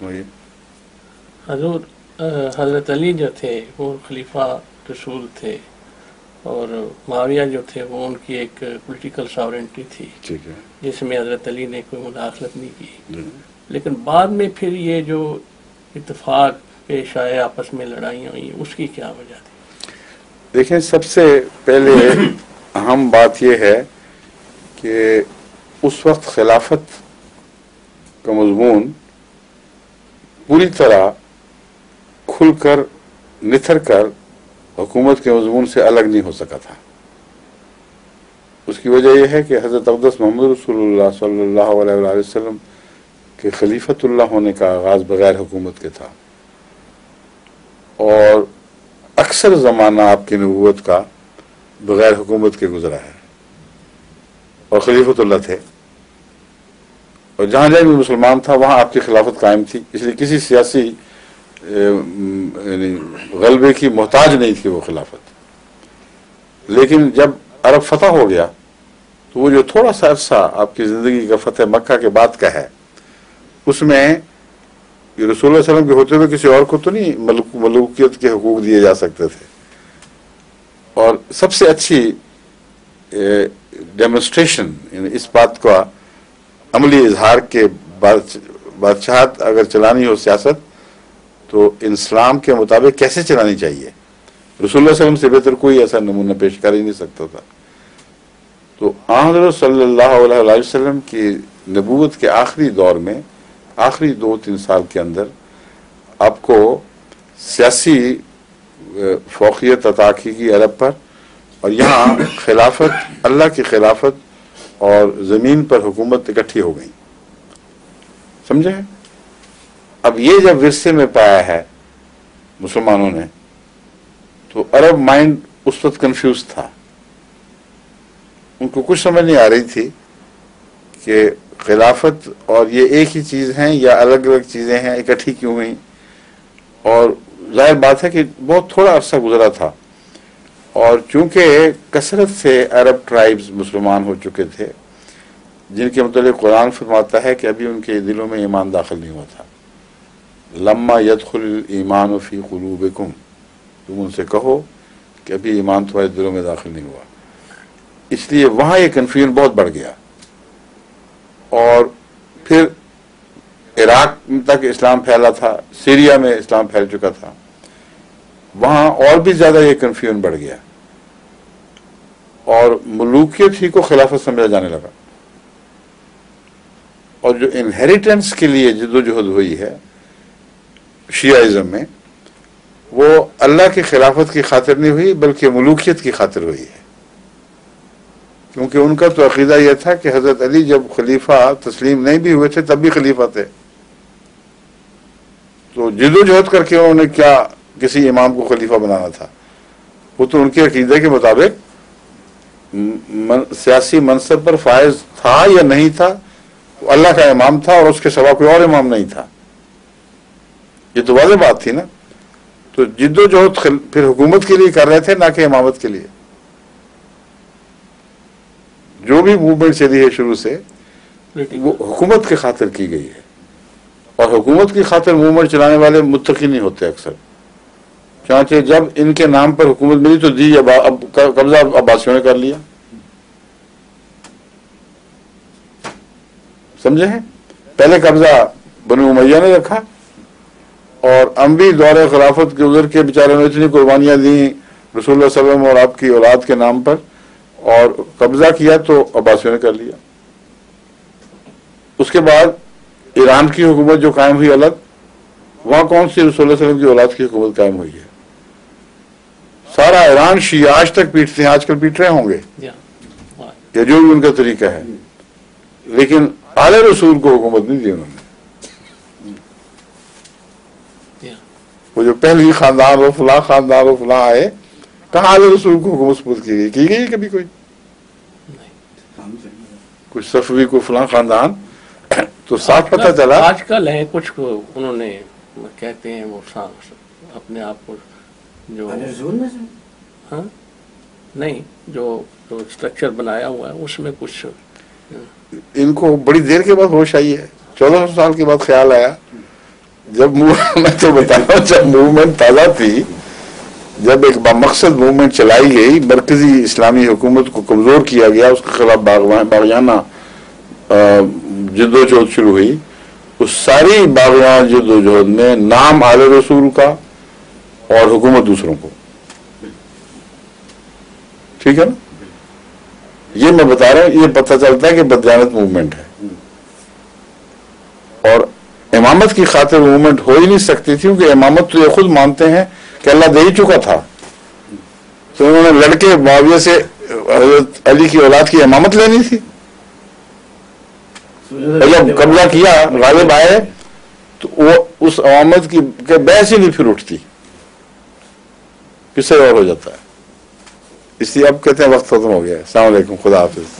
حضور حضرت علی جو تھے وہ خلیفہ رسول تھے اور معاویہ جو تھے وہ ان کی ایک پولیٹیکل ساورنٹی تھی جس میں حضرت علی نے کوئی مداخلت نہیں کی، لیکن بعد میں پھر یہ جو اتفاق پیش آئے آپس میں لڑائیاں ہوئی اس کی کیا وجہ تھی؟ دیکھیں، سب سے پہلے اہم بات یہ ہے کہ اس وقت خلافت کا مضمون پوری طرح کھل کر نتھر کر حکومت کے مضمون سے الگ نہیں ہو سکا تھا۔ اس کی وجہ یہ ہے کہ حضرت اقدس محمد رسول اللہ صلی اللہ علیہ وآلہ وسلم کے خلیفۃ اللہ ہونے کا آغاز بغیر حکومت کے تھا، اور اکثر زمانہ آپ کی نبوت کا بغیر حکومت کے گزرا ہے، اور خلیفۃ اللہ تھے، اور جہاں جہاں بھی مسلمان تھا وہاں آپ کی خلافت قائم تھی، اس لیے کسی سیاسی یعنی غلبے کی محتاج نہیں تھی وہ خلافت۔ لیکن جب عرب فتح ہو گیا تو وہ جو تھوڑا سا عرصہ آپ کی زندگی کا فتح مکہ کے بعد کا ہے، اس میں یہ رسول اللہ علیہ وسلم کے ہوتے ہوئے کسی اور کو تو نہیں ملوکیت کے حقوق دیے جا سکتے تھے، اور سب سے اچھی ڈیمونسٹریشن یعنی اس بات کا عملی اظہار کے بادشاہت اگر چلانی ہو سیاست تو اسلام کے مطابق کیسے چلانی چاہیے، رسول اللہ علیہ وسلم سے بہتر کوئی ایسا نمونہ پیش کر ہی نہیں سکتا تھا۔ تو حضرت صلی اللہ علیہ وسلم کی نبوت کے آخری دور میں، آخری 2-3 سال کے اندر آپ کو سیاسی فوقیت عطا کی گئی عرب پر، اور یہاں خلافت، اللہ کی خلافت اور زمین پر حکومت اکٹھی ہو گئی، سمجھے؟ اب یہ جب ورثے میں پایا ہے مسلمانوں نے تو عرب مائنڈ اس وقت کنفیوز تھا، ان کو کچھ سمجھ نہیں آ رہی تھی کہ خلافت اور یہ ایک ہی چیز ہیں یا الگ الگ چیزیں ہیں، اکٹھی کیوں ہوئیں، اور ظاہر بات ہے کہ بہت تھوڑا عرصہ گزرا تھا، اور چونکہ کثرت سے عرب ٹرائبز مسلمان ہو چکے تھے جن کے متعلق قرآن فرماتا ہے کہ ابھی ان کے دلوں میں ایمان داخل نہیں ہوا تھا، لما يدخل الایمان فی قلوبکم، تم ان سے کہو کہ ابھی ایمان تمہارے دلوں میں داخل نہیں ہوا، اس لیے وہاں یہ کنفیوژن بہت بڑھ گیا، اور پھر عراق تک اسلام پھیلا تھا، سیریا میں اسلام پھیل چکا تھا، وہاں اور بھی زیادہ یہ کنفیوژن بڑھ گیا، اور ملوکیت ہی کو خلافت سمجھا جانے لگا، اور جو انہیریٹنس کے لیے جدوجہد ہوئی ہے شیعہ میں، وہ اللہ کی خلافت کی خاطر نہیں ہوئی بلکہ ملوکیت کی خاطر ہوئی ہے، کیونکہ ان کا تو عقیدہ یہ تھا کہ حضرت علی جب خلیفہ تسلیم نہیں بھی ہوئے تھے تب بھی خلیفہ تھے، تو جدوجہد کر کے انہوں نے کیا کسی امام کو خلیفہ بنانا تھا، وہ تو ان کے عقیدے کے مطابق سیاسی منصب پر فائز تھا یا نہیں تھا، وہ اللہ کا امام تھا اور اس کے سوا کوئی اور امام نہیں تھا، یہ تو واضح بات تھی نا۔ تو جدوجہد پھر حکومت کے لیے کر رہے تھے، نہ کہ امامت کے لیے۔ جو بھی موومنٹ چلی ہے شروع سے وہ حکومت کی خاطر کی گئی ہے، اور حکومت کی خاطر موومنٹ چلانے والے متقی نہیں ہوتے اکثر، چانچہ جب ان کے نام پر حکومت ملی تو دی اب قبضہ عباسیوں نے کر لیا، سمجھے ہیں؟ پہلے قبضہ بنو امیہ نے رکھا، اور اموی دور خلافت کے گزر کے بیچارے نے اتنی قربانیاں دیں رسول اللہ صلی اللہ علیہ وسلم اور آپ کی اولاد کے نام پر، اور قبضہ کیا تو عباسیوں نے کر لیا۔ اس کے بعد ایران کی حکومت جو قائم ہوئی الگ، وہاں کون سی رسول اللہ صلی اللہ علیہ وسلم کی اولاد کی حکومت قائم ہوئی ہے؟ سارا ایران شیعہ آج تک پیٹتے ہیں، آج کل پیٹ رہے ہوں گے یا جو بھی ان کا طریقہ ہے، لیکن آل رسول کو حکومت نہیں دی انہوں نے۔ وہ جو پہلی خاندان و فلاں خاندان و فلاں آئے، کہاں آل رسول کو حکومت سپرد کی گئی کبھی کوئی؟ کچھ صفوی کو فلاں خاندان، تو صاف پتہ چلا آج کل ہے کچھ انہوں نے کہتے ہیں وہ اپنے آپ کو جو ہاں نہیں جو اسٹرکچر بنایا ہوا ہے اس میں کچھ ان کو بڑی دیر کے بعد ہوش آئی ہے، 1400 سال کے بعد خیال آیا میں تو بتا رہا ہوں جب موومنٹ تازہ تھی، جب ایک بامقصد موومنٹ چلائی گئی، مرکزی اسلامی حکومت کو کمزور کیا گیا، اس کے خلاف باغیانہ جدوجہد شروع ہوئی، اس ساری باغیانہ جدوجہد میں نام آل رسول کا اور حکومت دوسروں کو، ٹھیک ہے نا؟ یہ میں بتا رہا ہوں، یہ پتہ چلتا ہے کہ بددیانت موومنٹ ہے، اور امامت کی خاطر موومنٹ ہو ہی نہیں سکتی تھی، کیونکہ امامت تو یہ خود مانتے ہیں کہ اللہ دے ہی چکا تھا، تو انہوں نے لڑکے معاویہ سے حضرت علی کی اولاد کی امامت لینی تھی، جب قبضہ کیا غالب آئے تو وہ اس امامت کی بحث ہی نہیں پھر اٹھتی، کس سے اور ہو جاتا ہے، اس لیے اب کہتے ہیں وقت ختم ہو گیا. السلام علیکم، خدا حافظ.